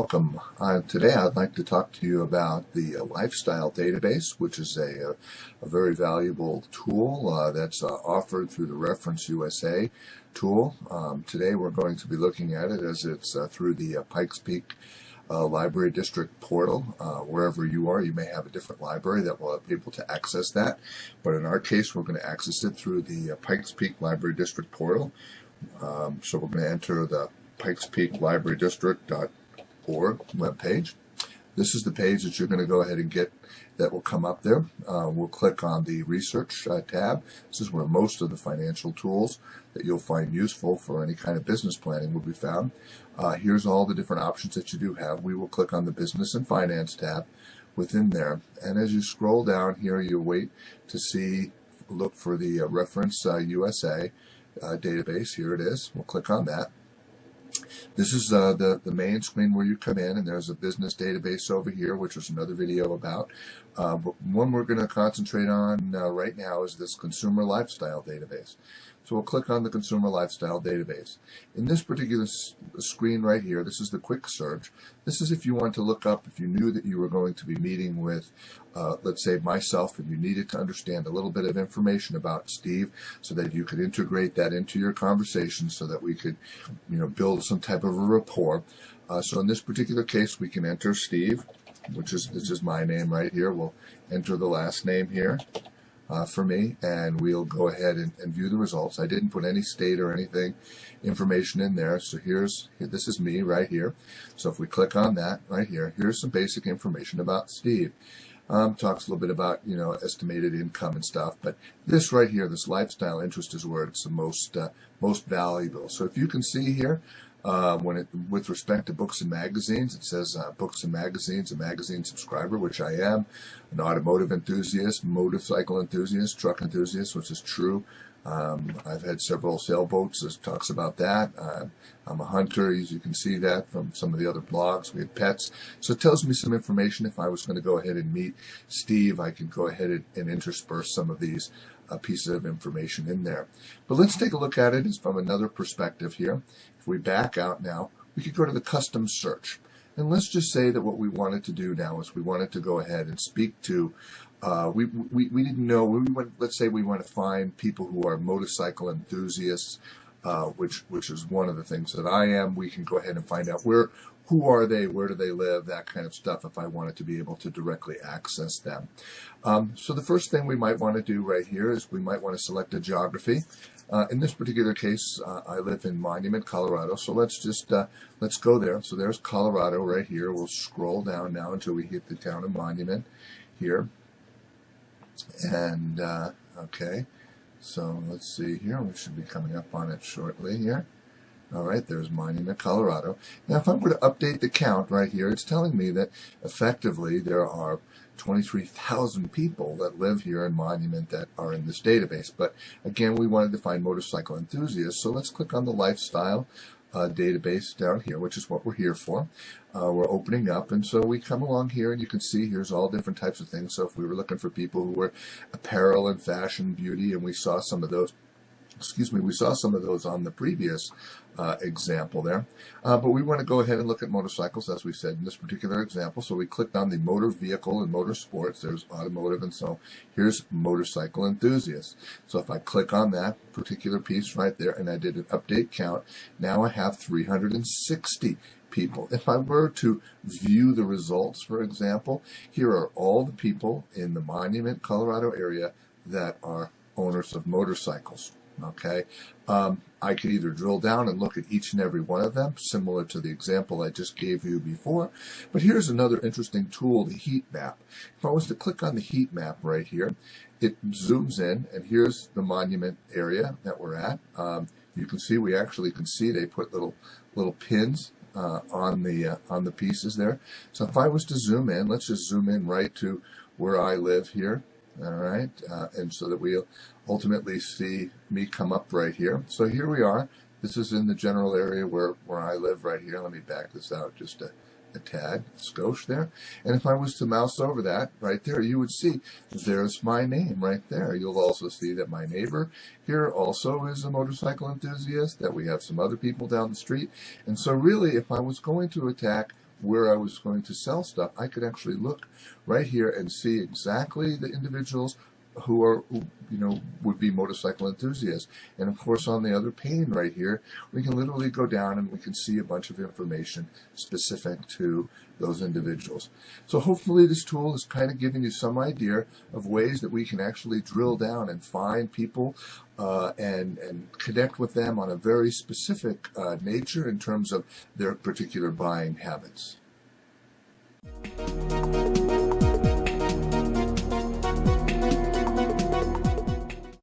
Welcome. Today I'd like to talk to you about the lifestyle database, which is a very valuable tool that's offered through the Reference USA tool. Today we're going to be looking at it as it's through the Pikes Peak Library District portal. Wherever you are, you may have a different library that will be able to access that, but in our case we're going to access it through the Pikes Peak Library District portal. So we're going to enter the Pikes Peak Library District.org webpage. This is the page that you're going to go ahead and get that will come up there. We'll click on the Research tab. This is where most of the financial tools that you'll find useful for any kind of business planning will be found. Here's all the different options that you do have. We will click on the Business and Finance tab within there, and as you scroll down here, you'll wait to look for the Reference USA database. Here it is. We'll click on that. This is the main screen where you come in, and there's a business database over here, which is another video about. But one we're going to concentrate on right now is this consumer lifestyle database. So we'll click on the consumer lifestyle database. In this particular screen right here, this is the quick search. This is if you want to look up, if you knew that you were going to be meeting with, let's say myself, and you needed to understand a little bit of information about Steve so that you could integrate that into your conversation so that we could, build some type of a rapport. So in this particular case, we can enter Steve, this is my name right here. We'll enter the last name here. For me, and we'll go ahead and view the results. I didn't put any state or anything information in there, so this is me right here. So if we click on that right here, here's some basic information about Steve. Talks a little bit about estimated income and stuff, but this right here, this lifestyle interest, is where it's the most valuable. So if you can see here, with respect to books and magazines, it says books and magazines, a magazine subscriber, which I am, an automotive enthusiast, motorcycle enthusiast, truck enthusiast, which is true. I've had several sailboats. This talks about that. I'm a hunter, as you can see that from some of the other blogs. We have pets. So it tells me some information. If I was going to go ahead and meet Steve, I can go ahead and intersperse some of these pieces of information in there. But let's take a look at it from another perspective here. If we back out now, we could go to the custom search. And let's just say that what we wanted to do now is we wanted to go ahead and speak to, we didn't know, let's say we want to find people who are motorcycle enthusiasts, which is one of the things that I am. We can go ahead and find out who are they, where do they live, that kind of stuff, if I wanted to be able to directly access them. So the first thing we might want to do right here is we might want to select a geography. In this particular case, I live in Monument, Colorado, so let's go there. So there's Colorado right here. We'll scroll down now until we hit the town of Monument here. And, okay, so let's see here. We should be coming up on it shortly here. All right, there's Monument, Colorado. Now, if I were to update the count right here, it's telling me that effectively there are 23,000 people that live here in Monument that are in this database. But again, we wanted to find motorcycle enthusiasts, so let's click on the lifestyle database down here, which is what we're here for. We're opening up, and so we come along here, and you can see here's all different types of things. So if we were looking for people who were apparel and fashion, beauty, and we saw some of those. We saw some of those on the previous example there. But we want to go ahead and look at motorcycles, as we said in this particular example. So we clicked on the motor vehicle and motorsports. There's automotive, and so here's motorcycle enthusiasts. So if I click on that particular piece right there, and I did an update count, now I have 360 people. If I were to view the results, for example, here are all the people in the Monument, Colorado area that are owners of motorcycles. Okay, I could either drill down and look at each and every one of them, similar to the example I just gave you before. But here's another interesting tool, the heat map. If I was to click on the heat map right here, it zooms in, and here's the Monument area that we're at. You can see, we actually can see they put little pins on the pieces there. So if I was to zoom in, let's just zoom in right to where I live here. All right, and so that we'll ultimately see me come up right here. So here we are. This is in the general area where I live right here. Let me back this out just a tad, skosh there. And if I was to mouse over that right there, you would see there's my name right there. You'll also see that my neighbor here also is a motorcycle enthusiast, that we have some other people down the street. And so really, if I was going to attack where I was going to sell stuff, I could actually look right here and see exactly the individuals who are, would be motorcycle enthusiasts. And of course, on the other pane right here, we can literally go down and we can see a bunch of information specific to those individuals. So hopefully this tool is kind of giving you some idea of ways that we can actually drill down and find people and connect with them on a very specific nature in terms of their particular buying habits.